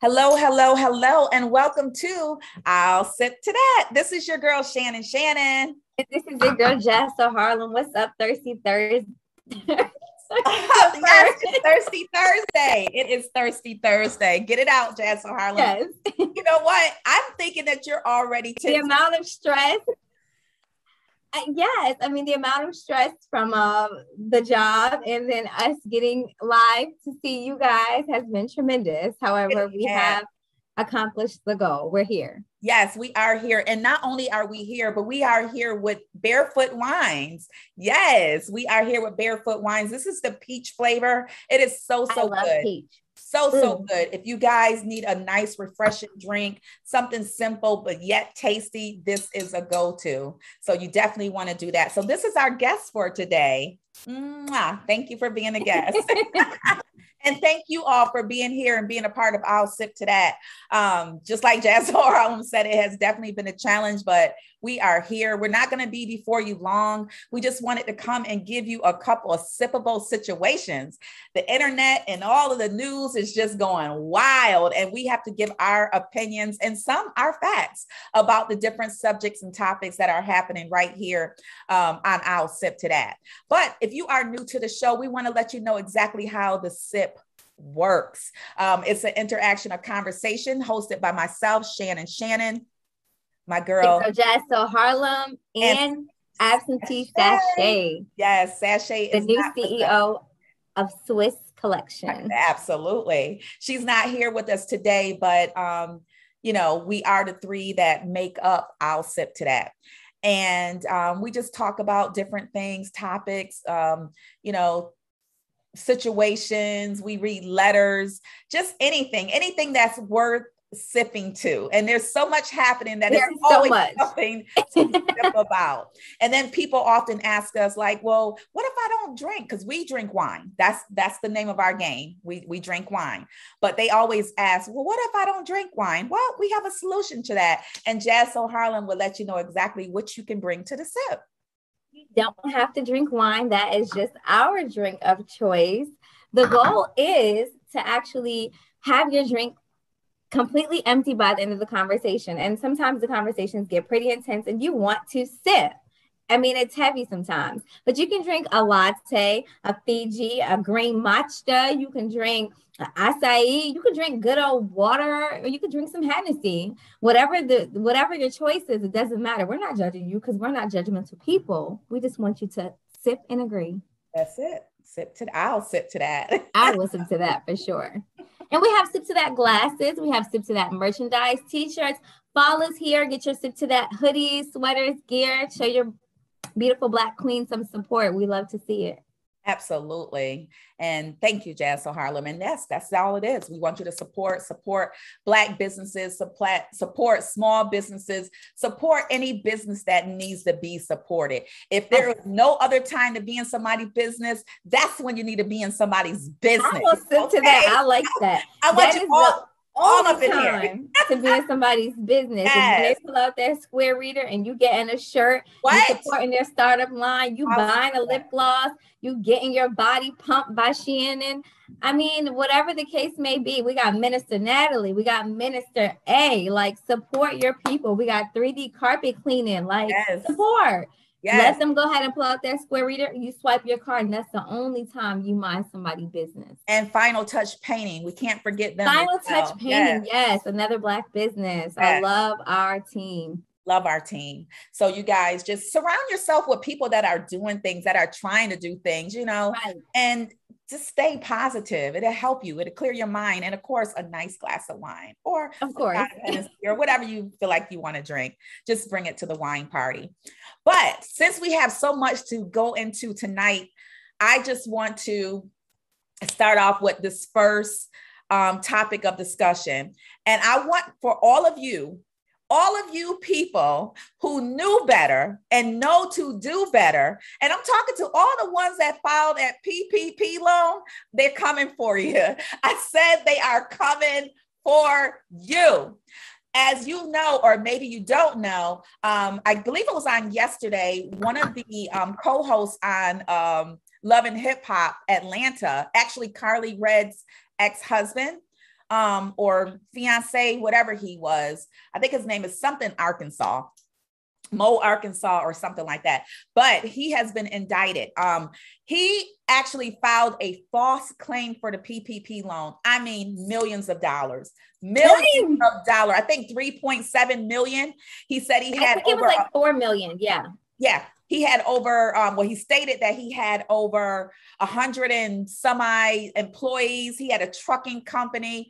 Hello, hello, hello, and welcome to I'll Sip to That. This is your girl, Shannon. And this is your girl, Jess. So Harlem, what's up, Thirsty Thursday? Yes, it's Thirsty Thursday. It is Thirsty Thursday. Get it out, Jazz Harlem. Yes. You know what? I'm thinking that you're already The amount of stress. Yes, I mean the amount of stress from the job and then us getting live to see you guys has been tremendous. However, we have accomplished the goal. We're here. Yes, we are here. And not only are we here, but we are here with Barefoot Wines. Yes, we are here with Barefoot Wines. This is the peach flavor. It is so good. Peach. So good. If you guys need a nice, refreshing drink, something simple, but yet tasty, this is a go-to. So you definitely want to do that. So this is our guest for today. Mwah. Thank you for being a guest. And thank you all for being here and being a part of I'll Sip to That. Just like Jazz Harlem said, it has definitely been a challenge, but we are here. We're not going to be before you long. We just wanted to come and give you a couple of sippable situations. The internet and all of the news is just going wild, and we have to give our opinions and some our facts about the different subjects and topics that are happening right here on I'll Sip to That. But if you are new to the show, we want to let you know exactly how the sip works. It's an interaction, a conversation hosted by myself, Shannon, my girl, Jazz Harlem, and absentee Sashay. Yes, Sashay is the new CEO of Swiss Collection. Absolutely. She's not here with us today, but we are the three that make up I'll Sip to That. And we just talk about different things, topics, situations. We read letters, just anything that's worth sipping to. And there's so much happening that there's always something to sip about. And then people often ask us like, well, what if I don't drink? Because we drink wine. That's the name of our game. We drink wine. But they always ask, well, what if I don't drink wine? Well, we have a solution to that. And Jazz Harlem will let you know exactly what you can bring to the sip. You don't have to drink wine. That is just our drink of choice. The goal is to actually have your drink completely empty by the end of the conversation. And sometimes the conversations get pretty intense and you want to sip. I mean, it's heavy sometimes, but you can drink a latte, a Fiji, a green matcha. You can drink acai. You can drink good old water, or you can drink some Hennessy. Whatever your choice is, it doesn't matter. We're not judging you because we're not judgmental people. We just want you to sip and agree. That's it. I'll sip to that. I will sip to that for sure. And we have Sip to That glasses. We have Sip to That merchandise, t-shirts. Follow us here. Get your Sip to That hoodies, sweaters, gear. Show your beautiful Black queen some support. We love to see it. Absolutely. And thank you, Jazz Harlem. And that's all it is. We want you to support Black businesses, support small businesses, support any business that needs to be supported. If there is no other time to be in somebody's business, that's when you need to be in somebody's business. I will sit to that. I like that. I want you all up in here to be in somebody's business. Yes. If they pull out their Square Reader and you getting a shirt, you supporting their startup line, you buying a lip gloss, you getting your body pumped by Shannon. I mean, whatever the case may be, we got Minister Natalie, we got Minister A, like support your people. We got 3D carpet cleaning, like support. Yes. Let them go ahead and pull out their Square Reader. You swipe your card, and that's the only time you mind somebody's business. And Final Touch Painting. We can't forget them. Final Touch Painting, yes, another Black business. Yes. I love our team. Love our team. So you guys just surround yourself with people that are doing things, that are trying to do things, and just stay positive. It'll help you. It'll clear your mind. And of course, a nice glass of wine or whatever you feel like you want to drink. Just bring it to the wine party. But since we have so much to go into tonight, I just want to start off with this first topic of discussion. And I want for all of you people who knew better and know to do better. And I'm talking to all the ones that filed that PPP loan. They're coming for you. I said they are coming for you. As you know, or maybe you don't know, I believe it was on yesterday, one of the co-hosts on Love and Hip Hop Atlanta, actually Carly Red's ex-husband, or fiance, whatever he was. I think his name is something Arkansas. Mo, Arkansas, or something like that. But he has been indicted. He actually filed a false claim for the PPP loan. I mean, millions of dollars. I think 3.7 million. He said he had it was like 4 million. Yeah. Yeah. He had over, he stated that he had over 100 and some odd employees. He had a trucking company.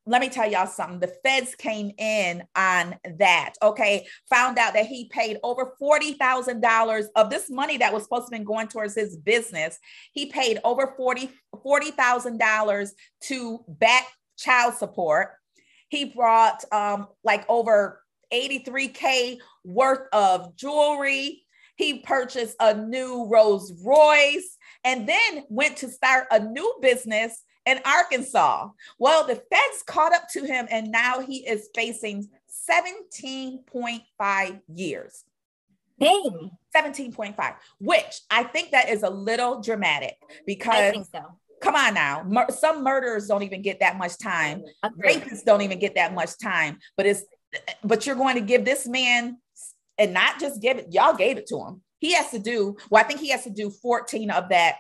Let me tell y'all something. The feds came in on that. Okay. Found out that he paid over $40,000 of this money that was supposed to be going towards his business. He paid over $40,000 to back child support. He brought like over 83K worth of jewelry. He purchased a new Rolls Royce and then went to start a new business in Arkansas. Well, the feds caught up to him and now he is facing 17.5 years. Dang. 17.5, which I think that is a little dramatic because I think so. Come on now. Some murderers don't even get that much time. Rapists don't even get that much time, but you're going to give this man, and not just give it, y'all gave it to him. He has to do, I think he has to do 14 of that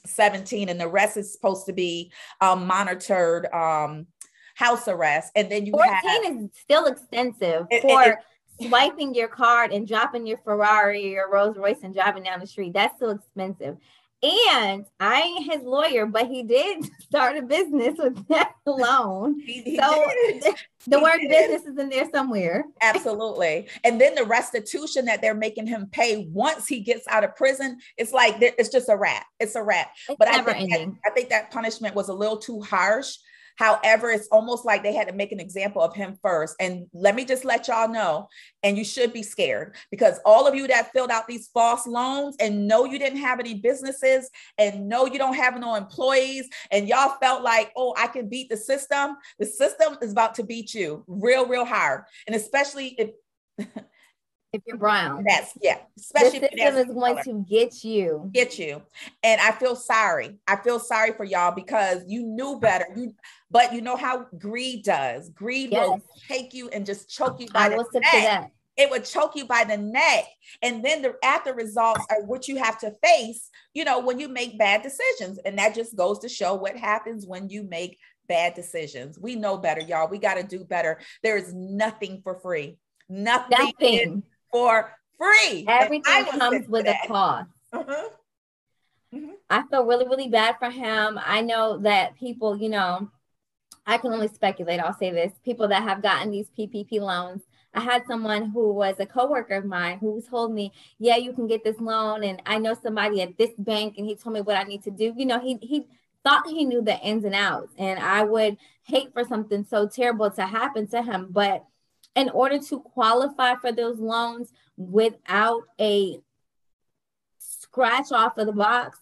17, and the rest is supposed to be monitored house arrest. And then 14 is still extensive for swiping your card and dropping your Ferrari or Rolls Royce and driving down the street. That's still expensive. And I ain't his lawyer, but he did start a business with that loan. The word business is in there somewhere. Absolutely. And then the restitution that they're making him pay once he gets out of prison, it's like, it's just a wrap. It's a wrap. But I think that punishment was a little too harsh. However, it's almost like they had to make an example of him first. And let me just let y'all know, and you should be scared, because all of you that filled out these false loans and know you didn't have any businesses and know you don't have no employees, and y'all felt like, oh, I can beat the system is about to beat you real, real hard. And especially if you're brown, especially the system is going to get you. And I feel sorry for y'all because you knew better. But you know how greed does. Greed will take you and just choke you by the neck. It would choke you by the neck. And then the after results are what you have to face, when you make bad decisions. And that just goes to show what happens when you make bad decisions. We know better, y'all. We got to do better. There is nothing for free. Nothing for free. Everything comes with a cost. I feel really, really bad for him. I know that people, I can only speculate. I'll say this. People that have gotten these PPP loans. I had someone who was a coworker of mine who told me, yeah, you can get this loan. And I know somebody at this bank, and he told me what I need to do. He thought he knew the ins and outs, and I would hate for something so terrible to happen to him. But in order to qualify for those loans without a scratch off of the box,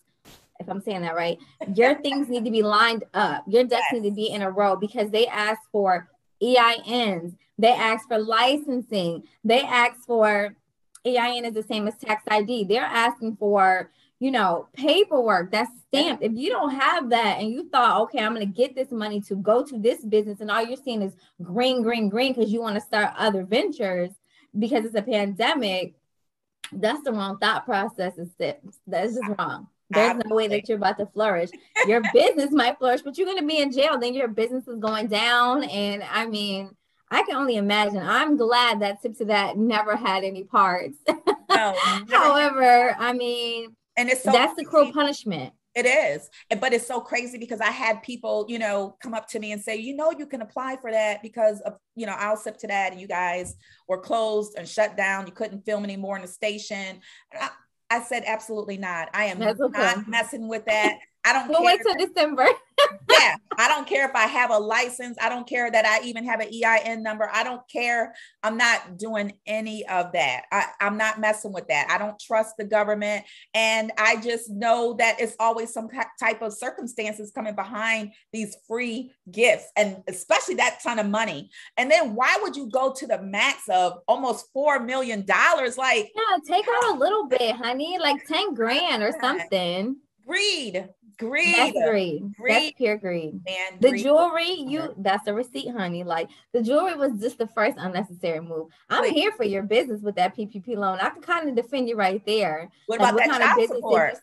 if I'm saying that right, your things need to be lined up. Your ducks need to be in a row, because they ask for EINs. They ask for licensing. They ask for, EIN is the same as tax ID. They're asking for, paperwork that's stamped. If you don't have that and you thought, okay, I'm going to get this money to go to this business, and all you're seeing is green, because you want to start other ventures because it's a pandemic, that's the wrong thought process. That's just wrong. There's no way that you're about to flourish. Your business might flourish, but you're going to be in jail. Then your business is going down. And I mean, I can only imagine. I'm glad that Tip to That never had any parts. No, however, I mean, and it's that's the cruel punishment. It is. But it's so crazy because I had people, come up to me and say, you can apply for that because of, I'll Sip to That. And you guys were closed and shut down. You couldn't film anymore in the station. I said, absolutely not. I am not messing with that. I don't care. Wait till December. Yeah. I don't care if I have a license. I don't care that I even have an EIN number. I don't care. I'm not doing any of that. I'm not messing with that. I don't trust the government. And I just know that it's always some type of circumstances coming behind these free gifts, and especially that ton of money. And then why would you go to the max of almost $4 million? Like, yeah, take out a little bit, honey, like 10 grand or something. Greed. Greed. That's greed. That's pure greed. Man, The greed. jewelry, that's a receipt, honey. Like the jewelry was just the first unnecessary move. I'm here for your business with that PPP loan. I can kind of defend you right there. What like about that kind of child business support? did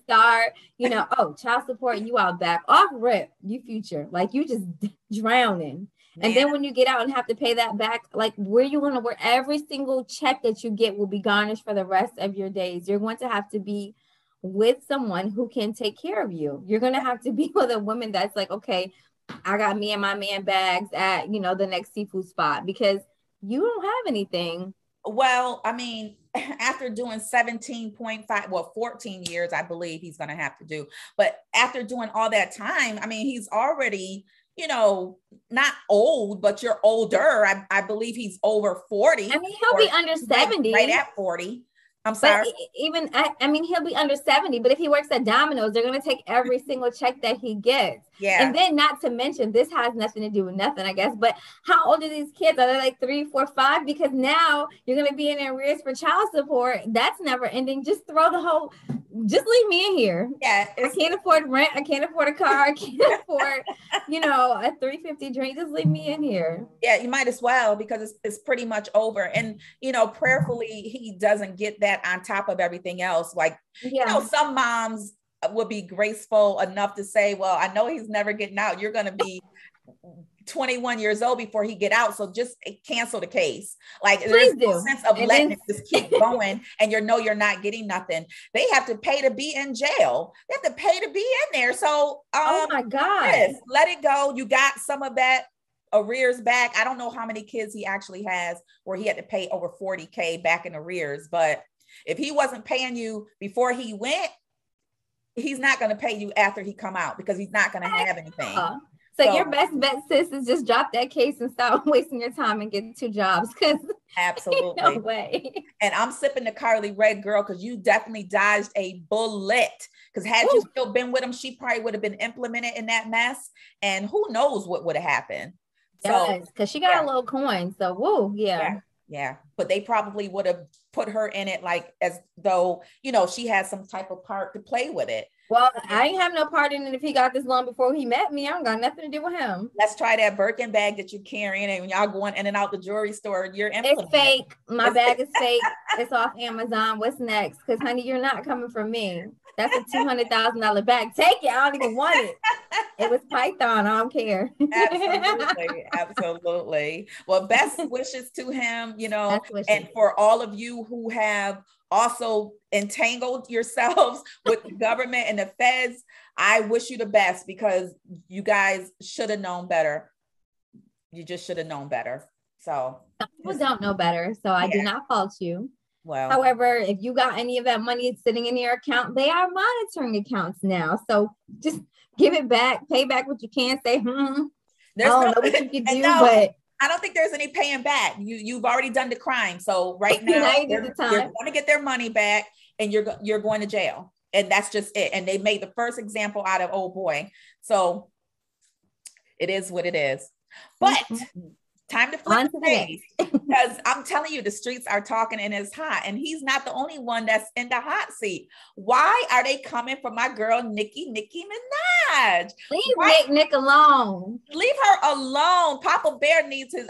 you start? Child support, you out back off rip, you future. Like you just drowning. Man. And then when you get out and have to pay that back, like where you want to work, every single check that you get will be garnished for the rest of your days. You're going to have to be with someone who can take care of you. You're going to have to be with a woman that's like, okay, I got me and my man bags at, the next seafood spot, because you don't have anything. Well, I mean, after doing 17.5, 14 years, I believe he's going to have to do. But after doing all that time, I mean, he's already, not old, but you're older. I believe he's over 40. I mean, he'll be under 70. Right at 40. I'm sorry. But he'll be under 70, but if he works at Domino's, they're going to take every single check that he gets. Yeah. And then not to mention, this has nothing to do with nothing, I guess, but how old are these kids? Are they like 3, 4, 5? Because now you're going to be in arrears for child support. That's never ending. Just leave me in here. Yeah. I can't afford rent. I can't afford a car. I can't afford, a $3.50 drink. Just leave me in here. Yeah, you might as well, because it's pretty much over. And, prayerfully, he doesn't get that on top of everything else. Like, some moms would be graceful enough to say, well, I know he's never getting out. You're going to be 21 years old before he get out. So just cancel the case. Like there's no sense of letting it just keep going. And you're not getting nothing. They have to pay to be in jail. They have to pay to be in there. So, oh my God, yes, let it go. You got some of that arrears back. I don't know how many kids he actually has where he had to pay over $40,000 back in arrears. But if he wasn't paying you before he went, he's not going to pay you after he come out, because he's not going to have anything. So your best bet, sis, is just drop that case and stop wasting your time and get 2 jobs. Because absolutely no way. And I'm sipping the Carly Red, girl, because you definitely dodged a bullet. Because had you still been with him, she probably would have been implemented in that mess, and who knows what would have happened. So because she got a little coin, so yeah. But they probably would have put her in it like as though she had some type of part to play with it. Well, I ain't have no part in it if he got this loan before he met me. I don't got nothing to do with him. Let's try that Birkin bag that you're carrying, and when y'all going in and out the jewelry store, it's fake. My bag is fake. It's off Amazon. What's next? Because honey, you're not coming from me. That's a $200,000 bag. Take it. I don't even want it. It was Python. I don't care. Absolutely. Well, best wishes to him, and for all of you who have also entangled yourselves with the government and the feds, I wish you the best, because you guys should have known better. You just should have known better. So some people don't know better. So I do not fault you. Well, however, if you got any of that money sitting in your account, they are monitoring accounts now. So just give it back, pay back what you can. Say, I don't know what you can do, but I don't think there's any paying back. You've already done the crime. So right now you're going to get their money back, and you're going to jail. And that's just it. And they made the first example out of old boy. So it is what it is. But time to flip the page, because I'm telling you, the streets are talking and it's hot, and he's not the only one that's in the hot seat. Why are they coming for my girl, Nicki Minaj? Leave Nick alone. Leave her alone. Papa Bear needs his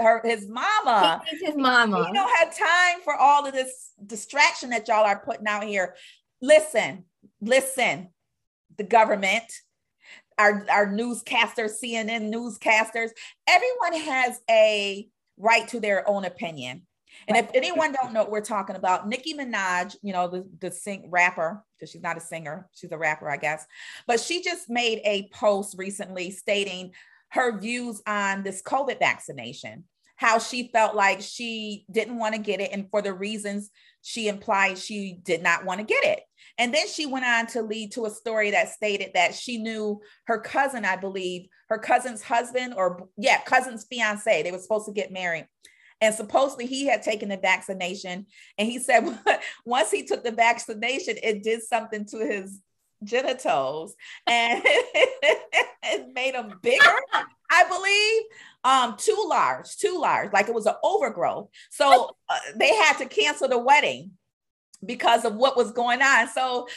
mama. He needs his mama. He don't have time for all of this distraction that y'all are putting out here. Listen, the government, our newscasters, CNN newscasters, everyone has a right to their own opinion. And if anyone don't know what we're talking about, Nicki Minaj, the rapper, because she's not a singer, she's a rapper, I guess. But she just made a post recently stating her views on this COVID vaccination, how she felt like she didn't want to get it, and for the reasons she implied she did not want to get it. And then she went on to lead to a story that stated that she knew her cousin, I believe, her cousin's husband, cousin's fiance. They were supposed to get married. And supposedly he had taken the vaccination. And he said once he took the vaccination, it did something to his genitals, and it made them bigger, I believe, too large, like it was an overgrowth. So they had to cancel the wedding because of what was going on. So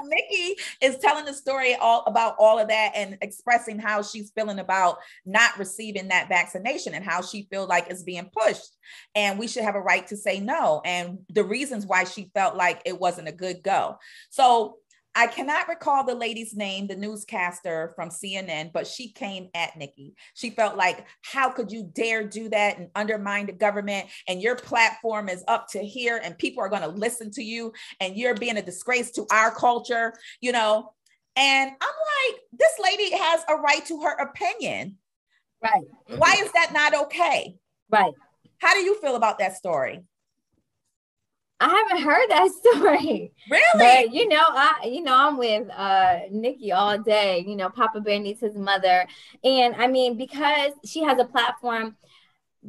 Nikki is telling the story all about all of that and expressing how she's feeling about not receiving that vaccination and how she feels like it's being pushed. And we should have a right to say no. And the reasons why she felt like it wasn't a good go. So I cannot recall the lady's name, the newscaster from CNN, but she came at Nikki. She felt like, how could you dare do that and undermine the government? And your platform is up to here and people are going to listen to you and you're being a disgrace to our culture, you know? And I'm like, this lady has a right to her opinion. Right. Why is that not okay? Right. How do you feel about that story? I haven't heard that story. Really? But I'm with Nikki all day. Papa Bear needs his mother. And I mean, because she has a platform,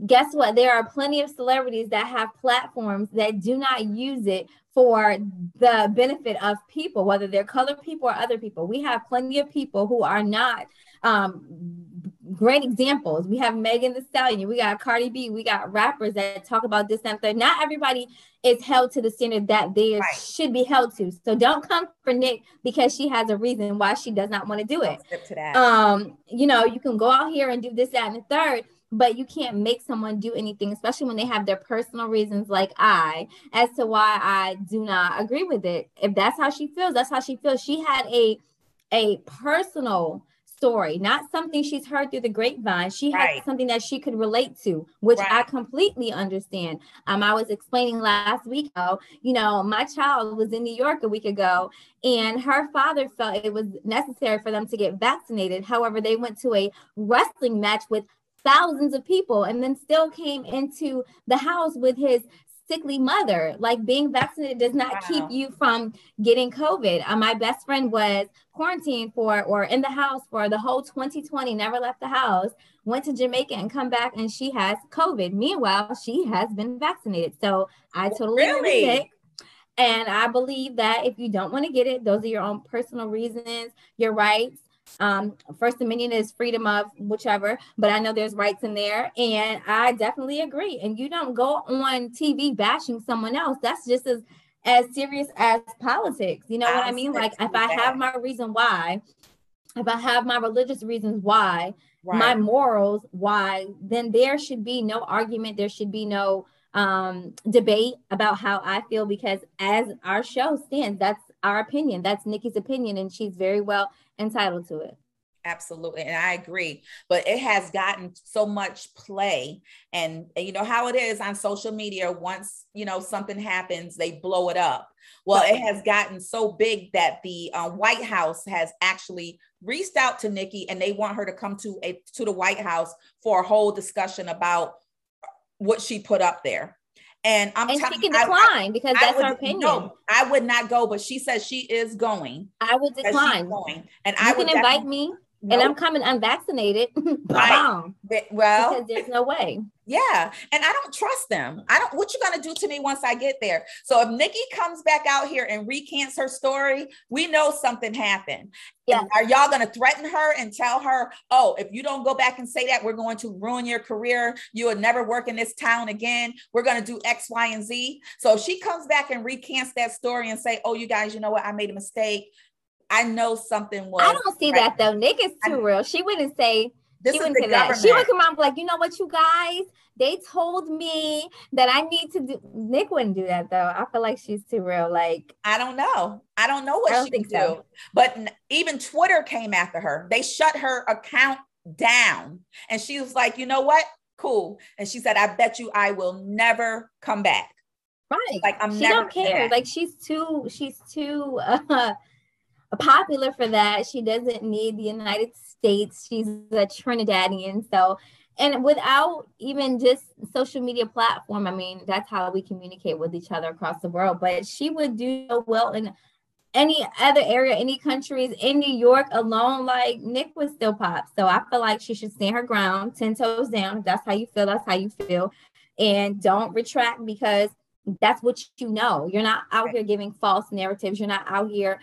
guess what? There are plenty of celebrities that have platforms that do not use it for the benefit of people, whether they're colored people or other people. We have plenty of people who are not great examples. We have Megan Thee Stallion, we got Cardi B, we got rappers that talk about this and that. Not everybody is held to the standard that they should be held to. So don't come for Nick because she has a reason why she does not want to do it. To that. You can go out here and do this, that, and the third, but you can't make someone do anything, especially when they have their personal reasons like as to why I do not agree with it. If that's how she feels, that's how she feels. She had a personal story, not something she's heard through the grapevine. She had something that she could relate to, which I completely understand. I was explaining last week how, my child was in New York a week ago and her father felt it was necessary for them to get vaccinated. However, they went to a wrestling match with thousands of people and then still came into the house with his sickly mother. Like, being vaccinated does not keep you from getting COVID. My best friend was quarantined or in the house for the whole 2020, never left the house, went to Jamaica and come back and she has COVID. Meanwhile, she has been vaccinated. So I totally agree with Nick. And I believe that if you don't want to get it, those are your own personal reasons, your rights. First Amendment is freedom of whichever, but I know there's rights in there, and I definitely agree. And you don't go on TV bashing someone else. That's just as serious as politics. You know what I mean? Like, if I have my reason why, if I have my religious reasons why, my morals why, then there should be no argument. There should be no debate about how I feel, because as our show stands, that's our opinion. That's Nikki's opinion, and she's very well entitled to it. Absolutely. And I agree, but it has gotten so much play, and you know how it is on social media. Once, something happens, they blow it up. Well, it has gotten so big that the White House has actually reached out to Nikki, and they want her to come to the White House for a whole discussion about what she put up there. And she can decline because that's her opinion. No, I would not go, but she says she is going. I would decline. And you can invite me, and I'm coming unvaccinated. Well, because there's no way. Yeah. And I don't trust them. What you going to do to me once I get there? So if Nikki comes back out here and recants her story, we know something happened. Yeah. Are y'all going to threaten her and tell her, oh, if you don't go back and say that, we're going to ruin your career. You will never work in this town again. We're going to do X, Y, and Z. So if she comes back and recants that story and say, oh, you guys, you know what? I made a mistake. I know something was. I don't see that though. Nick is too real. She wouldn't say. She wouldn't say that. She would come out and be like, you know what, you guys, they told me that I need to do. Nick wouldn't do that though. I feel like she's too real. Like, I don't know what she would do. But even Twitter came after her. They shut her account down, and she was like, you know what, cool. And she said, I bet you I will never come back. Right. Like, she don't care. Like, she's too popular for that. She doesn't need the United States. She's a Trinidadian. So, and without even just social media platform, I mean, that's how we communicate with each other across the world. But she would do so well in any other area, any countries, in New York alone. Like, Nick would still pop. So I feel like she should stand her ground, 10 toes down. If that's how you feel, that's how you feel. And don't retract, because that's what you know. You're not out here giving false narratives. You're not out here,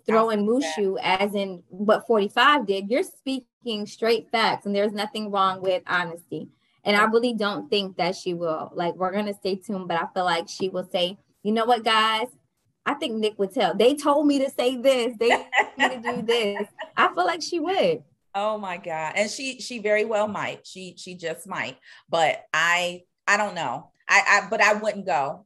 throwing mushu as in what 45 did. You're speaking straight facts, and there's nothing wrong with honesty. And I really don't think that she will. Like, we're going to stay tuned, but I feel like she will say, you know what, guys? I think Nick would tell. They told me to say this. They told me to do this. I feel like she would. Oh my God. And she very well might. She just might. But I don't know. But I wouldn't go.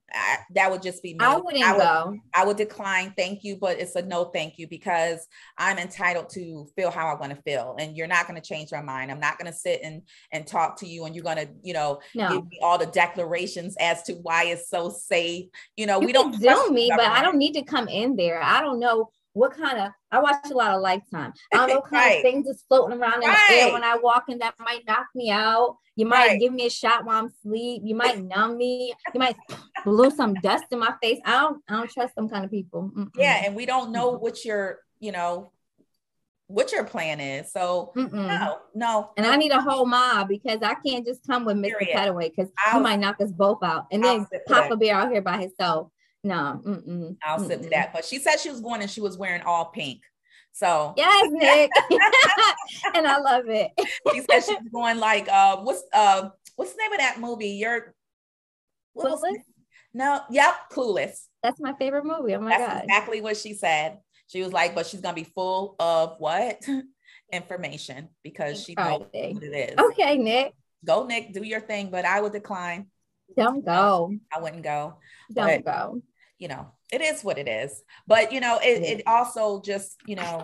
That would just be me. I wouldn't go. I would decline. Thank you, but it's a no thank you, because I'm entitled to feel how I want to feel, and you're not going to change my mind. I'm not going to sit and talk to you, and you're going to, No. give me all the declarations as to why it's so safe. We You don't Zoom me, but I don't need to come in there. I don't know what kind of, I watch a lot of Lifetime. I don't know what kind of things is floating around in the air when I walk in that might knock me out. You might give me a shot while I'm asleep. You might numb me. You might blow some dust in my face. I don't trust them kind of people. Yeah, and we don't know what your plan is. So no. And I need a whole mob, because I can't just come with Mr. Petaway, because you might knock us both out. And then Papa Bear out here by himself. No. I'll sit to that. But she said she was going and she was wearing all pink. So yes, Nick. And I love it. She said she was going like what's the name of that movie? Clueless. That's my favorite movie. Oh my God. That's exactly what she said. She was like, but she's gonna be full of what? Information, because she knows what it is. Okay, Nick. Go, Nick, do your thing, but I would decline. Don't go. I wouldn't go. Don't go. It is what it is. But it also just, I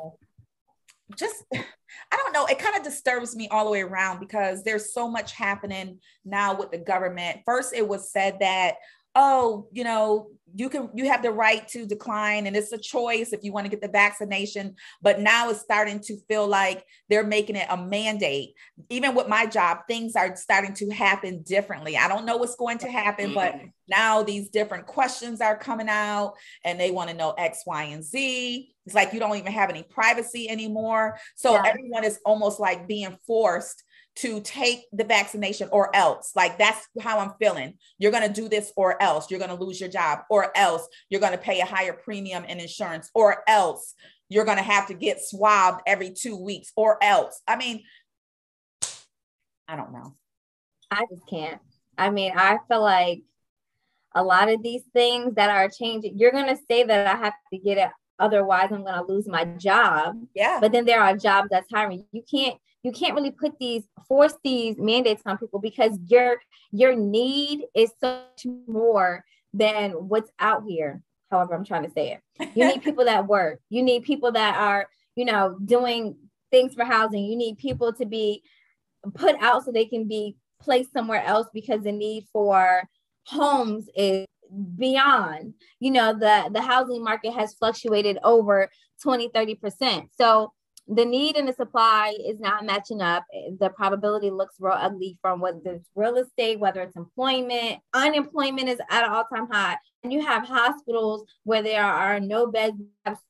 don't know, it kind of disturbs me all the way around, because there's so much happening now with the government. First, it was said that, you have the right to decline, and it's a choice if you want to get the vaccination. But now it's starting to feel like they're making it a mandate. Even with my job, things are starting to happen differently. I don't know what's going to happen, but now these different questions are coming out, and they want to know X, Y, and Z. It's like you don't even have any privacy anymore. So everyone is almost like being forced to take the vaccination, or else. Like, that's how I'm feeling. You're going to do this, or else you're going to lose your job, or else you're going to pay a higher premium in insurance, or else you're going to have to get swabbed every 2 weeks, or else. I mean, I don't know. I just can't. I mean, I feel like a lot of these things that are changing, you're going to say that I have to get it, otherwise I'm going to lose my job. Yeah. But then there are jobs that's hiring. You can't really force these mandates on people, because your need is so much more than what's out here. However, I'm trying to say it. You need people that work. You need people that are, doing things for housing. You need people to be put out so they can be placed somewhere else, because the need for homes is beyond, the housing market has fluctuated over 20-30%. So the need and the supply is not matching up. The probability looks real ugly, from whether it's real estate, whether it's employment. Unemployment is at an all-time high. And you have hospitals where there are no beds.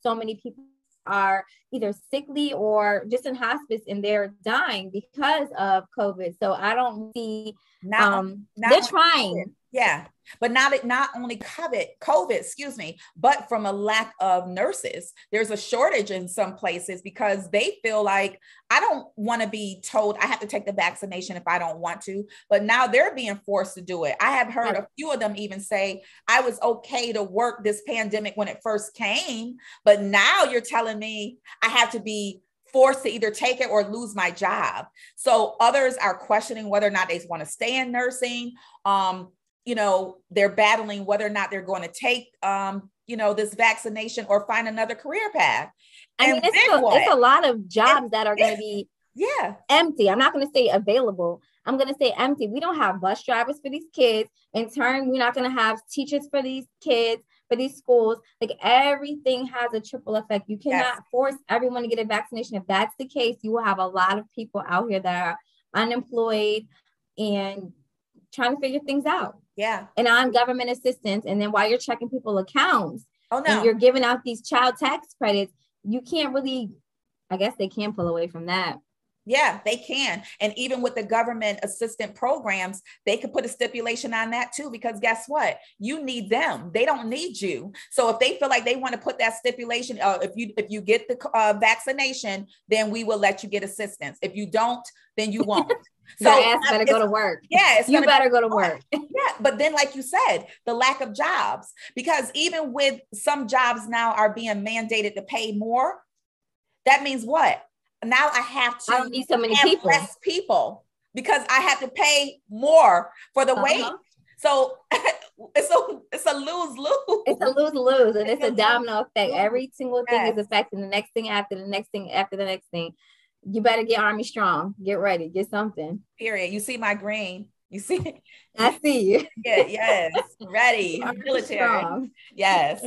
So many people are either sickly or just in hospice, and they're dying because of COVID. So I don't see, they're trying. Yeah. But not only COVID, but from a lack of nurses. There's a shortage in some places, because they feel like, I don't want to be told I have to take the vaccination if I don't want to, but now they're being forced to do it. I have heard a few of them even say, I was okay to work this pandemic when it first came, but now you're telling me I have to be forced to either take it or lose my job. So others are questioning whether or not they want to stay in nursing. They're battling whether or not they're going to take, this vaccination or find another career path. I mean, it's a lot of jobs that are going to be empty. I'm not going to say available. I'm going to say empty. We don't have bus drivers for these kids. In turn, we're not going to have teachers for these kids, for these schools. Like, everything has a triple effect. You cannot force everyone to get a vaccination. If that's the case, you will have a lot of people out here that are unemployed and trying to figure things out. Yeah. And on government assistance. And then while you're checking people's accounts, and you're giving out these child tax credits, you can't really, I guess they can pull away from that. Yeah, they can. And even with the government assistant programs, they could put a stipulation on that too, because guess what? You need them. They don't need you. So if they feel like they want to put that stipulation, if you get the vaccination, then we will let you get assistance. If you don't, then you won't. So your ass better go to work. Yeah, you better go to work. Yeah, but then like you said, the lack of jobs, because even with some jobs now are being mandated to pay more, that means what? Now I have to I don't need so many have people. less people because I have to pay more for the wage. So it's a lose-lose. It's a lose-lose, and it's a domino effect. Every single thing is affecting the next thing after the next thing after the next thing. You better get Army strong. Get ready. Get something. Period. You see my green. You see? I see you. Yeah, yes. Ready. Military. Strong. Yes.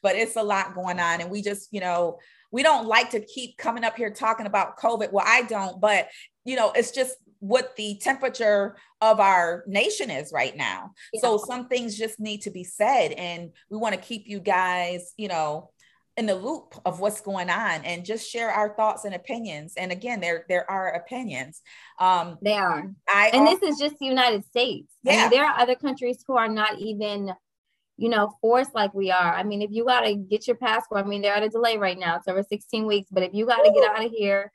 But it's a lot going on. And we just, we don't like to keep coming up here talking about COVID. Well, I don't, but it's just what the temperature of our nation is right now. Yeah. So some things just need to be said. And we want to keep you guys, in the loop of what's going on and just share our thoughts and opinions. And again, there are opinions. They are. This is just the United States. Yeah. I mean, there are other countries who are not even, forced like we are. I mean, if you got to get your passport, I mean, they're at a delay right now. It's over 16 weeks, but if you got to get out of here,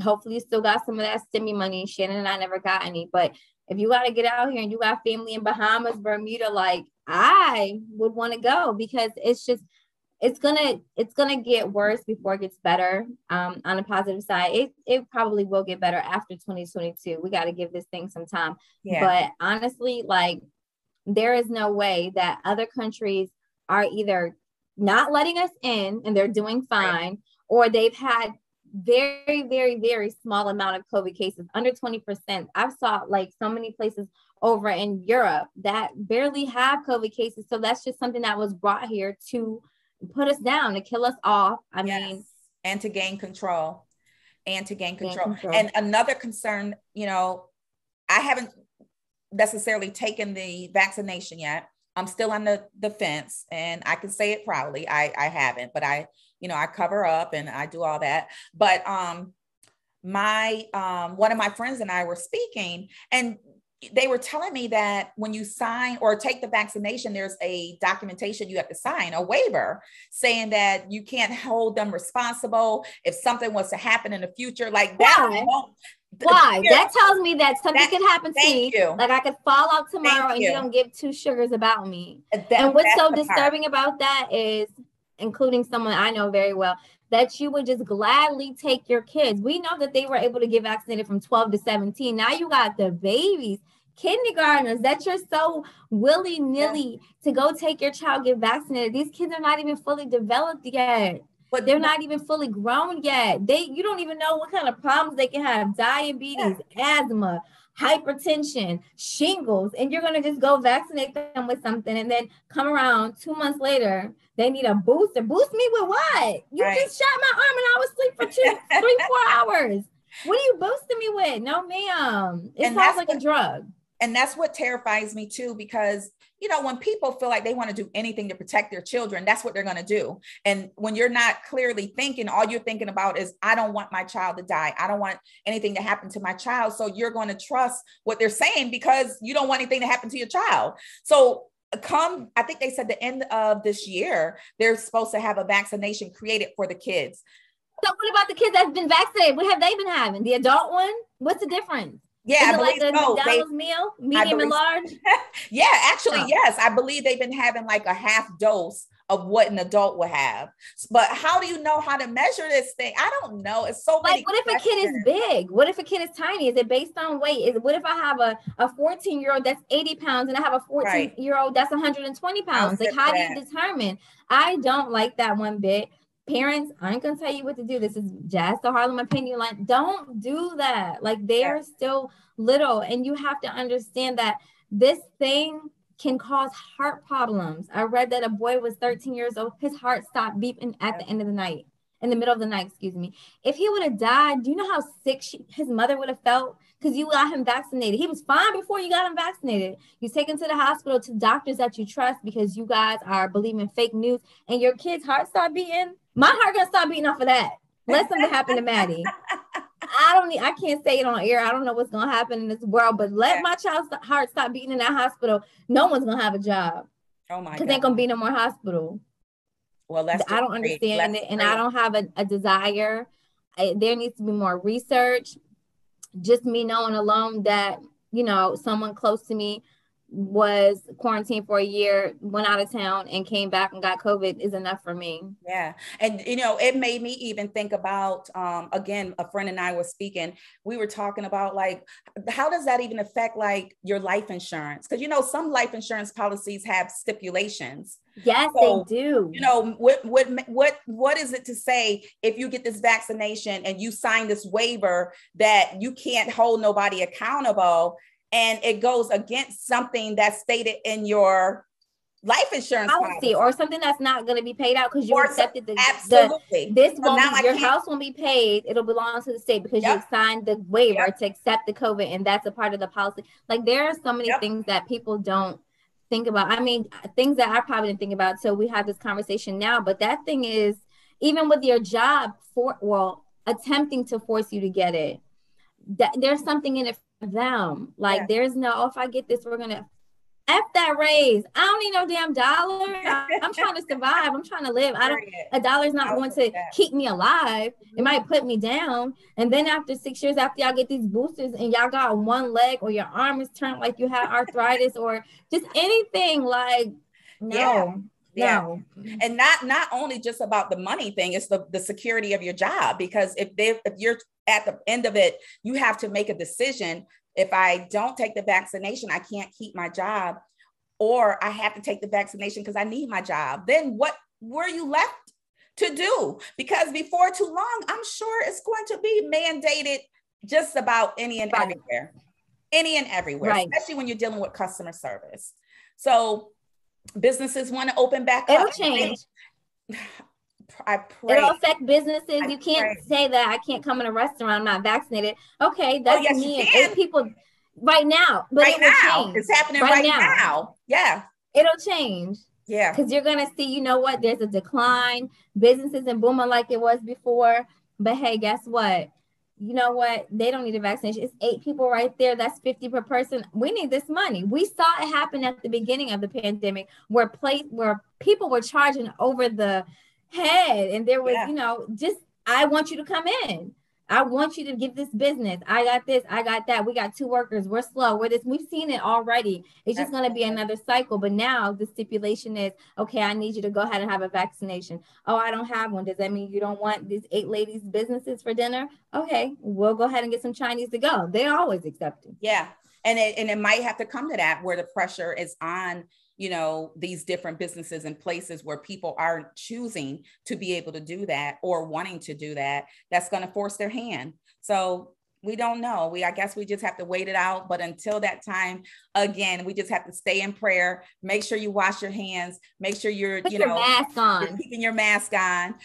hopefully you still got some of that stimmy money. Shannon and I never got any, but if you got to get out here and you got family in Bahamas, Bermuda, like I would want to go because it's gonna get worse before it gets better. On the positive side, it probably will get better after 2022. We got to give this thing some time. Yeah. But honestly, like there is no way that other countries are either not letting us in and they're doing fine, right, or they've had very, very, very small amount of COVID cases, under 20%. I've saw like so many places over in Europe that barely have COVID cases. So that's just something that was brought here to put us down, to kill us off. I mean, and to gain control. And another concern, I haven't necessarily taken the vaccination yet. I'm still on the fence, and I can say it proudly. I haven't, but I cover up and I do all that. But my one of my friends and I were speaking, and they were telling me that when you sign or take the vaccination, there's a documentation you have to sign, a waiver, saying that you can't hold them responsible if something was to happen in the future. Like that. Why? That tells me that something could happen to me. Like I could fall out tomorrow and you don't give two sugars about me. And what's so disturbing about that is, including someone I know very well, that you would just gladly take your kids. We know that they were able to get vaccinated from 12 to 17. Now you got the babies, kindergartners, that you're so willy-nilly to go take your child, get vaccinated. These kids are not even fully developed yet. But they're not even fully grown yet. You don't even know what kind of problems they can have. Diabetes, asthma, hypertension, shingles, and you're going to just go vaccinate them with something and then come around 2 months later, they need a booster. Boost me with what? You just shot my arm and I was asleep for 3-4 hours. What are you boosting me with? No, ma'am. It sounds like a drug. And that's what terrifies me too, because, when people feel like they want to do anything to protect their children, that's what they're going to do. And when you're not clearly thinking, all you're thinking about is, I don't want my child to die. I don't want anything to happen to my child. So you're going to trust what they're saying because you don't want anything to happen to your child. So I think they said the end of this year, they're supposed to have a vaccination created for the kids. So what about the kids that's been vaccinated? What have they been having? The adult one? What's the difference? Yeah, is it like a McDonald's meal, medium and large? Yeah, actually, yes. I believe they've been having like a half dose of what an adult would have. But how do you know how to measure this thing? I don't know. It's so many what if a kid is big? What if a kid is tiny? Is it based on weight? What if I have a 14-year-old that's 80 pounds and I have a 14-year-old that's 120 pounds? Like, how do you determine? I don't like that one bit. Parents, I ain't gonna tell you what to do. This is just the Harlem opinion. Like, don't do that. Like, they're still little, and you have to understand that this thing can cause heart problems. I read that a boy was 13 years old. His heart stopped beeping at the end of the night, in the middle of the night, excuse me. If he would have died, do you know how sick his mother would have felt? Because you got him vaccinated. He was fine before you got him vaccinated. You take him to the hospital, to doctors that you trust, because you guys are believing fake news, and your kid's heart start beating. My heart gonna stop beating off of that. Let something happen to Maddie. I can't say it on air. I don't know what's going to happen in this world, but let my child's heart stop beating in that hospital. No one's going to have a job. Oh my God. Because there ain't going to be no more hospital. Well, I don't understand it. And I don't have a desire. There needs to be more research. Just me knowing alone that, you know, someone close to me was quarantined for a year, went out of town and came back and got COVID is enough for me. Yeah. And, you know, it made me even think about, again, a friend and I were speaking, we were talking about like, how does that even affect like your life insurance? Because, you know, some life insurance policies have stipulations. Yes, so, they do. You know, what is it to say if you get this vaccination and you sign this waiver that you can't hold nobody accountable, and it goes against something that's stated in your life insurance policy or something that's not going to be paid out because you accepted your house won't be paid. It'll belong to the state because you signed the waiver to accept the COVID, and that's a part of the policy. Like there are so many things that people don't think about. I mean, things that I probably didn't think about till we have this conversation now. But that thing is, even with your job attempting to force you to get it, that there's something in it for them. Like there's no, if I get this, we're gonna F that raise. I don't need no damn dollar. I'm trying to survive. I'm trying to live. A dollar's not going to keep me alive. It might put me down. And then after 6 years, after y'all get these boosters and y'all got one leg or your arm is turned like you have arthritis or just anything, like no. No. And not only just about the money thing, it's the security of your job, because if you're at the end of it, you have to make a decision. If I don't take the vaccination, I can't keep my job, or I have to take the vaccination because I need my job. Then what were you left to do? Because before too long, I'm sure it's going to be mandated just about any and everywhere, especially when you're dealing with customer service. So businesses want to open back up. It'll change. I pray. It'll affect businesses. You can't say that I can't come in a restaurant, I'm not vaccinated. Okay, that's me and 8 people right now. But it will change. It's happening right now. Yeah. It'll change. Yeah. Because you're going to see, you know what? There's a decline. Business isn't booming like it was before. But hey, guess what? You know what? They don't need a vaccination. It's 8 people right there. That's 50 per person. We need this money. We saw it happen at the beginning of the pandemic where people were charging over the head, and there was, you know, just, I want you to come in. I want you to get this business. I got this. I got that. We got 2 workers. We're slow. We're this. We've seen it already. It's just going to be another cycle. But now the stipulation is, okay, I need you to go ahead and have a vaccination. Oh, I don't have one. Does that mean you don't want these 8 ladies' businesses for dinner? Okay, we'll go ahead and get some Chinese to go. They're always accepting. Yeah. And it might have to come to that where the pressure is on, you know, these different businesses and places where people are choosing to be able to do that or wanting to do that. That's going to force their hand. So we don't know. I guess we just have to wait it out. But until that time, again, we just have to stay in prayer. Make sure you wash your hands. Make sure you're mask on. You're keeping your mask on.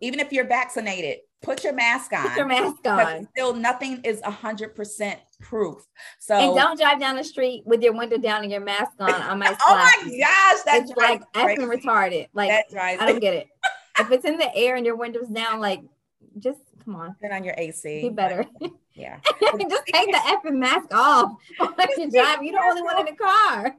Even if you're vaccinated, put your mask on. Put your mask on. Still, nothing is 100% proof. So, and don't drive down the street with your window down and your mask on. I might oh my gosh, that's like effing retarded. Like I don't get it. If it's in the air and your window's down, like just come on. Turn on your AC. Be better. Yeah. Just take the effing mask off. You're driving. You're the only one in the car.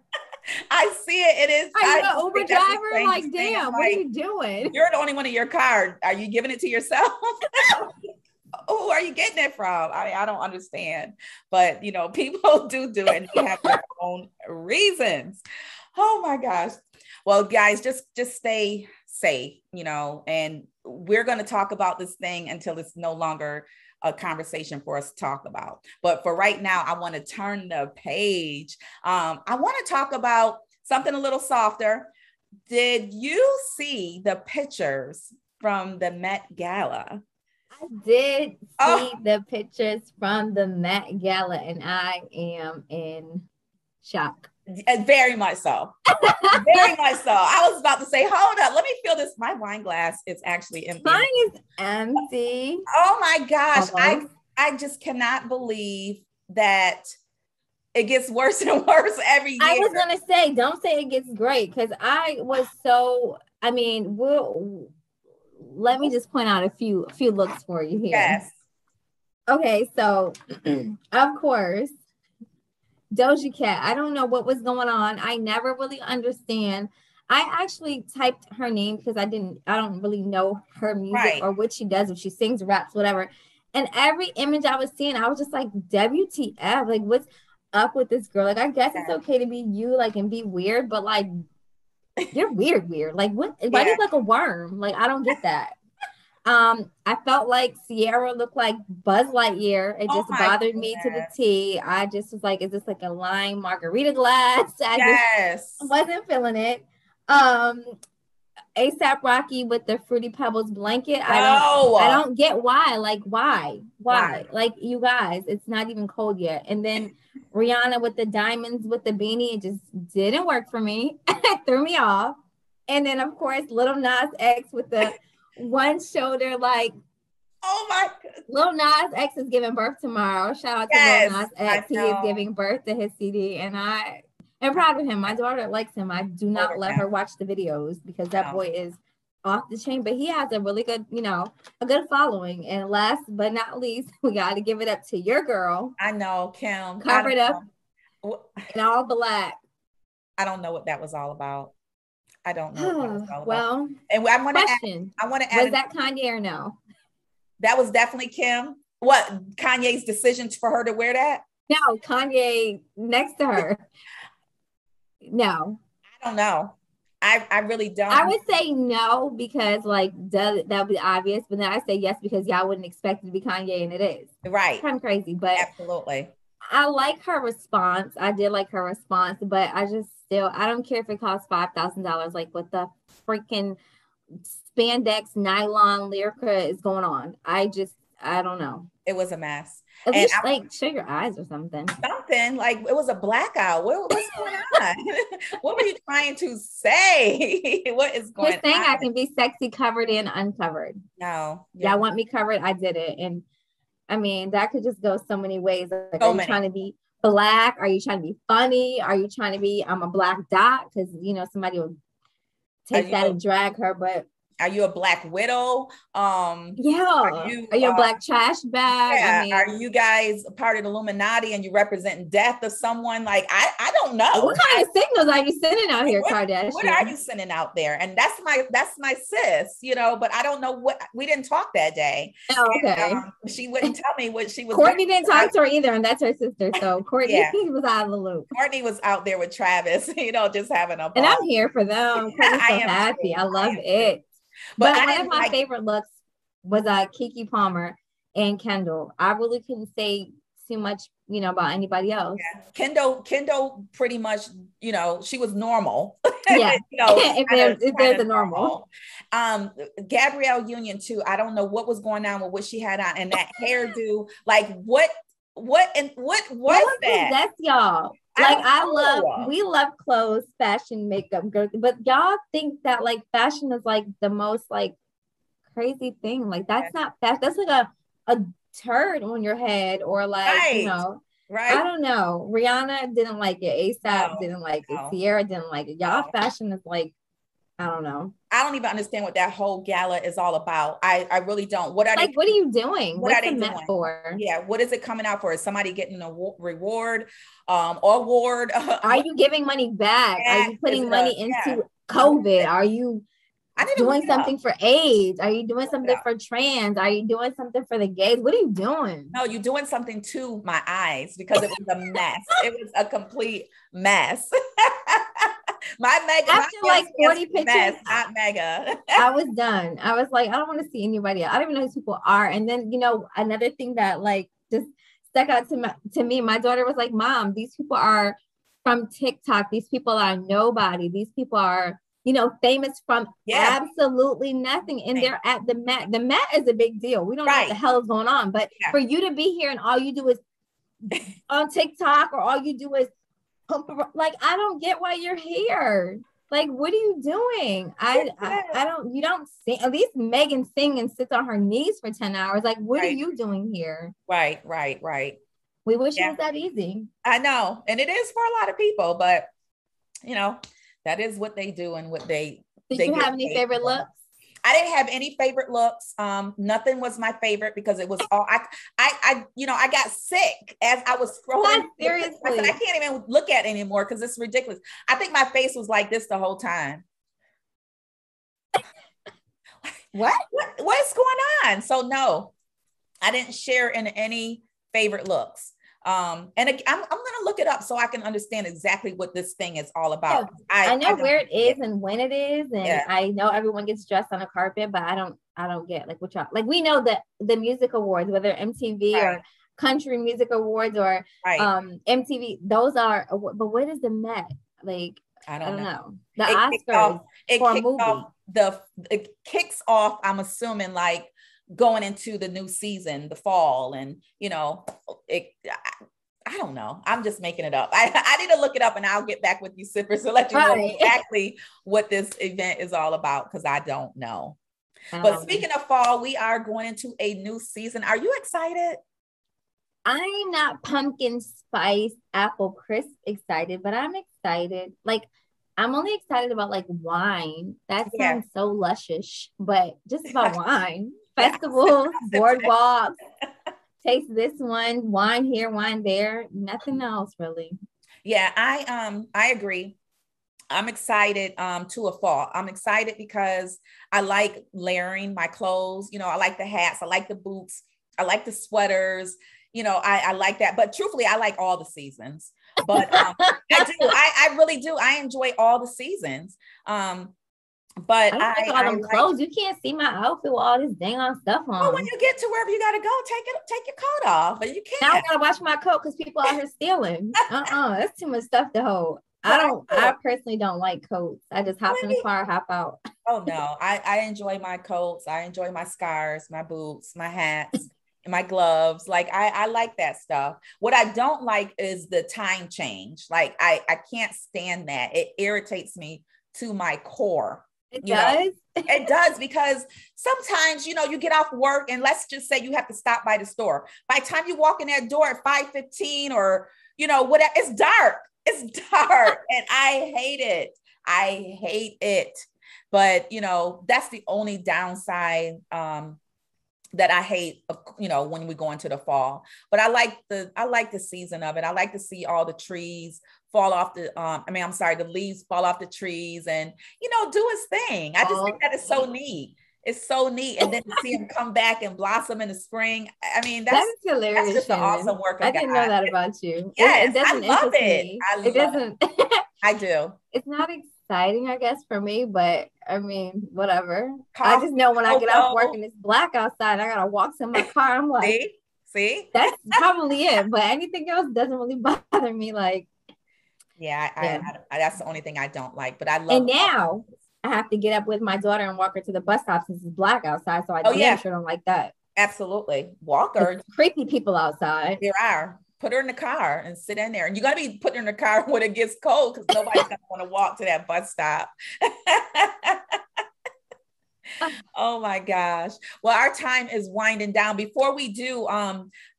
I see it. It is. Are you an Uber driver? Like, damn, what are you doing? You're the only one in your car. Are you giving it to yourself? Who are you getting it from? I mean, I don't understand. But, you know, people do it and they have their own reasons. Oh, my gosh. Well, guys, just stay safe, you know, and we're going to talk about this thing until it's no longer a conversation for us to talk about. But for right now, I want to turn the page. I want to talk about something a little softer. Did you see the pictures from the Met Gala? I did see the pictures from the Met Gala, and I am in shock. Very much so. Very much so. I was about to say, hold up, let me fill this. My wine glass is actually empty. Mine is empty. Oh my gosh. I just cannot believe that it gets worse and worse every year. I was going to say, don't say it gets great, because I was so, I mean, let me just point out a few looks for you here. Yes. Okay, so of course, Doja Cat. I don't know what was going on. I never really understand. I actually typed her name because I don't really know her music Right. or what she does, if she sings, raps, whatever. And every image I was seeing, I was just like, WTF, like what's up with this girl? Like, I guess it's Yeah. okay to be you, like, and be weird, but like you're weird. Like, what? Why do you Yeah. look like a worm? Like, I don't get that. I felt like Sierra looked like Buzz Lightyear. It Oh just my bothered me to the goodness. T. I just was like, is this like a lime margarita glass? I just Yes. wasn't feeling it. Um, ASAP Rocky with the Fruity Pebbles blanket. I No. don't get why. Like, why? Why? Why? Like, you guys, it's not even cold yet. And then Rihanna with the diamonds with the beanie, it just didn't work for me. It threw me off. And then of course, Little Nas X with the one shoulder, like Oh my goodness. Lil Nas X is giving birth tomorrow. Shout out to Lil Yes. Nas I X. He is know. giving birth to his CD, and I am proud of him. My daughter likes him. I do not Older let her now. watch the videos because that No. boy is off the chain, but he has a really good, a good following. And last but not least, we got to give it up to your girl, I know, Kim. I covered don't up know. in all black. I don't know what that was all about. I don't know what that was all about. Well, And I want to add, question: I want to was add, that Kanye or no? that was definitely Kim. What, Kanye's decision for her to wear that? No, Kanye next to her. No. I don't know. I really I don't. would say no because like that would be obvious, but then I say yes because y'all wouldn't expect it to be Kanye, and it is. Right. Kind of crazy, but Absolutely. I like her response. I did like her response, but I don't care if it costs $5,000. Like what the freaking spandex nylon lyrica is going on. I don't know. It was a mess. At And least like show your eyes or something. something like it was a blackout. What's going on? What were you trying to say? What is going Just saying on? I can be sexy covered and uncovered. No, Y'all want me covered? I did it. And I mean, that could just go so many ways. Like, are so you many. trying to be black? Are you trying to be funny? Are you trying to be, I'm a black dot? Because, somebody will take that and drag her. But are you a black widow? yeah. Are you a black trash bag? Yeah. I mean, Are you guys part of the Illuminati and you representing death of someone? Like, I don't know. What kind of signals are you sending out here, Kardashian? What are you sending out there? And that's my sis, but I don't know what we didn't talk that day. Oh, okay. And, she wouldn't tell me what she was. Courtney didn't talk to her either, and that's her sister. So Courtney was out of the loop. Courtney was out there with Travis, just having a ball. And I'm here for them. Courtney's so happy. Too. I love it. But one of my favorite looks was Keke Palmer and Kendall. I really couldn't say too much, about anybody else. Yeah. Kendall pretty much, she was normal. Yeah. If there's a normal. Gabrielle Union too. I don't know what was going on with what she had on and that hairdo. Like what was that? That's y'all. Like we love clothes, fashion, makeup, girl, but y'all think that like fashion is like the most like crazy thing. Like that's not fashion. That's like a turd on your head or like, right. I don't know. Rihanna didn't like it. ASAP didn't like it. Sierra didn't like it. Y'all fashion is like, I don't know. I don't even understand what that whole gala is all about. I really don't. What are what are you doing? What What's are they doing for? Yeah. What is it coming out for? Is somebody getting a reward or award? Are you giving money back? Are you putting money into COVID? Are you doing something for AIDS? Are you doing something for trans? Are you doing something for the gays? What are you doing? No, you're doing something to my eyes because it was a mess. It was a complete mess. After like 40 pictures, mess, not mega. I was done. I was like, I don't want to see anybody else. I don't even know who people are. And then, another thing that like just stuck out to me, my daughter was like, Mom, these people are from TikTok. These people are nobody. These people are, famous from absolutely nothing. And they're at the Met. The Met is a big deal. We don't know what the hell is going on. But for you to be here and all you do is on TikTok or all you do is like, I don't get why you're here. Like, what are you doing? You don't sing. At least Megan sings and sits on her knees for 10 hours. Like, what are you doing here? Right. We wish it was that easy. I know. And it is for a lot of people, but that is what they do and what they Did you have any favorite looks? I didn't have any favorite looks. Nothing was my favorite because it was all I got sick as I was scrolling. Seriously. I said, I can't even look at it anymore because it's ridiculous. I think my face was like this the whole time. What is going on? So no, I didn't share in any favorite looks. And I'm gonna look it up so I can understand exactly what this thing is all about. Yeah, I know where it is and when it is, and I know everyone gets dressed on a carpet, but I don't get like what y'all like. We know that the music awards, whether MTV or country music awards or MTV, those are. But what is the Met like? I don't know. The Oscars for a movie. It kicks off. I'm assuming like going into the new season, the fall, and I don't know. I'm just making it up. I need to look it up, and I'll get back with you, Sippers, to let you know exactly what this event is all about, because I don't know. But speaking of fall, we are going into a new season. Are you excited? I'm not pumpkin spice apple crisp excited, but I'm excited. Like, I'm only excited about like wine. That sounds so luscious, but just about wine. Festivals, boardwalks, taste this one, wine here, wine there, nothing else really. Yeah, I agree. I'm excited to a fall. I'm excited because I like layering my clothes. I like the hats, I like the boots, I like the sweaters. I like that. But truthfully, I like all the seasons. But I do. I really do. I enjoy all the seasons. But I like all them clothes. You can't see my outfit with all this dang on stuff on. Well, when you get to wherever you gotta go, take your coat off. But you can't. Now I gotta wash my coat because people out here stealing. That's too much stuff to hold. I personally don't like coats. I just hop in the car, hop out. Oh no, I enjoy my coats. I enjoy my scarves, my boots, my hats, my gloves. Like I like that stuff. What I don't like is the time change. Like I can't stand that. It irritates me to my core. It does? It does, because sometimes, you get off work and let's just say you have to stop by the store. By the time you walk in that door at 5:15 or, whatever, it's dark. It's dark and I hate it. I hate it. But, that's the only downside that I hate, when we go into the fall. But I like the season of it. I like to see all the trees fall off the leaves fall off the trees and, do his thing. I just think that is so neat. It's so neat. And then to see him come back and blossom in the spring. I mean, that's hilarious. That's just an awesome work of God. I didn't know that about you. Yes, I love it. I do. It's not exciting, I guess, for me, but I mean, whatever. I just know when I get off work and it's black outside, I gotta walk to my car. I'm like, see, that's probably it. But anything else doesn't really bother me. Like, that's the only thing I don't like. But I love. And now I have to get up with my daughter and walk her to the bus stop since it's black outside. So I damn sure don't like that. Absolutely, walk her. Creepy people outside. There are. Put her in the car and sit in there. And you got to be putting her in the car when it gets cold because nobody's going to want to walk to that bus stop. Oh my gosh. Well, our time is winding down. Before we do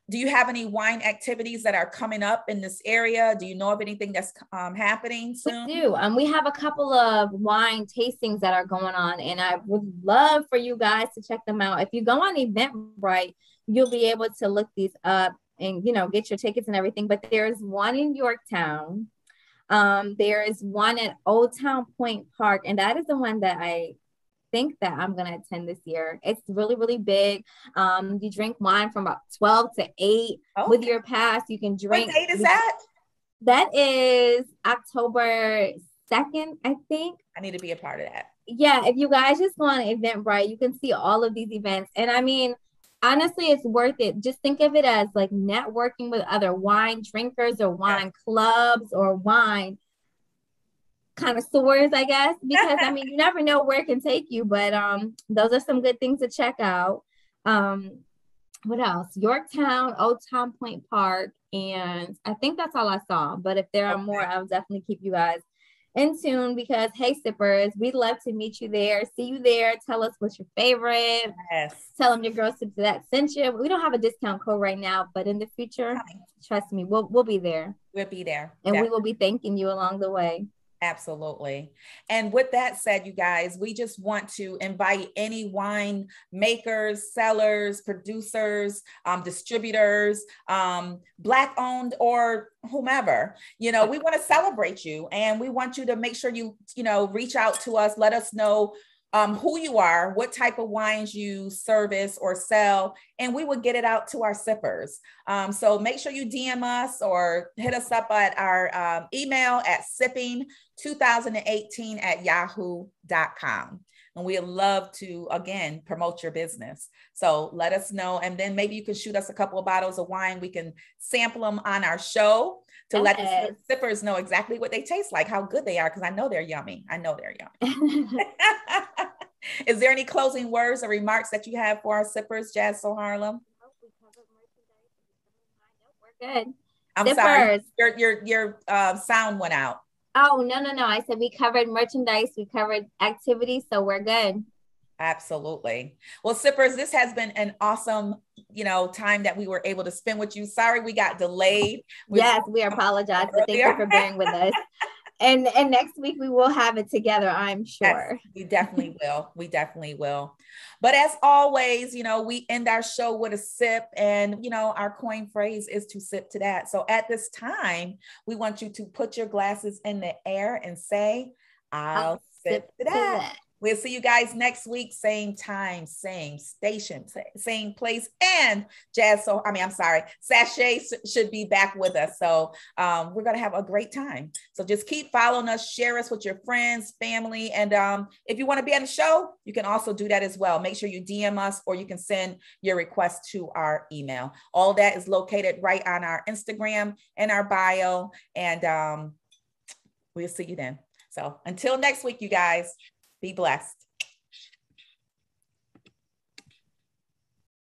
you have any wine activities that are coming up in this area? Do you know of anything that's happening soon? We do. We have a couple of wine tastings that are going on, and I would love for you guys to check them out. If you go on Eventbrite, you'll be able to look these up and get your tickets and everything. But there's one in Yorktown. There is one at Old Town Point Park, and that is the one that I think that I'm gonna attend this year. It's really, really big. You drink wine from about 12 to 8 with your pass. You can drink. What date is that? That is October 2nd, I think. I need to be a part of that. Yeah, if you guys just go on Eventbrite, you can see all of these events. And I mean, honestly, it's worth it. Just think of it as like networking with other wine drinkers or wine clubs or wine connoisseurs, I guess, because I mean, you never know where it can take you, but those are some good things to check out. What else? Yorktown, Old Town Point Park, and I think that's all I saw. But if there are more, I'll definitely keep you guys in tune because, hey, sippers, we'd love to meet you there, see you there. Tell us what's your favorite. Yes. Tell them your girl Sip to that sent you. We don't have a discount code right now, but in the future, trust me, we'll be there. We'll be there. And we will be thanking you along the way. Absolutely. And with that said, you guys, we just want to invite any wine makers, sellers, producers, distributors, Black owned or whomever, we want to celebrate you, and we want you to make sure you reach out to us, let us know who you are, what type of wines you service or sell, and we will get it out to our sippers. So make sure you DM us or hit us up at our email at sipping2018@yahoo.com. And we'd love to, again, promote your business. So let us know. And then maybe you can shoot us a couple of bottles of wine. We can sample them on our show to let the sippers know exactly what they taste like, how good they are, because I know they're yummy. I know they're yummy. Is there any closing words or remarks that you have for our sippers, Jazz So Harlem? We're good. I'm sippers. Sorry, your sound went out. Oh, no. I said we covered merchandise, we covered activities, so we're good. Absolutely. Well, sippers, this has been an awesome, time that we were able to spend with you. Sorry, we got delayed. Yes, we apologize, but thank you for bearing with us. And next week we will have it together, I'm sure. Yes, we definitely will. We definitely will. But as always, we end our show with a sip, and, our coin phrase is to sip to that. So at this time, we want you to put your glasses in the air and say, I'll sip to that. We'll see you guys next week, same time, same station, same place. And Sashay should be back with us. So we're going to have a great time. So just keep following us, share us with your friends, family. And if you want to be on the show, you can also do that as well. Make sure you DM us, or you can send your request to our email. All that is located right on our Instagram and our bio. And we'll see you then. So until next week, you guys. Be blessed.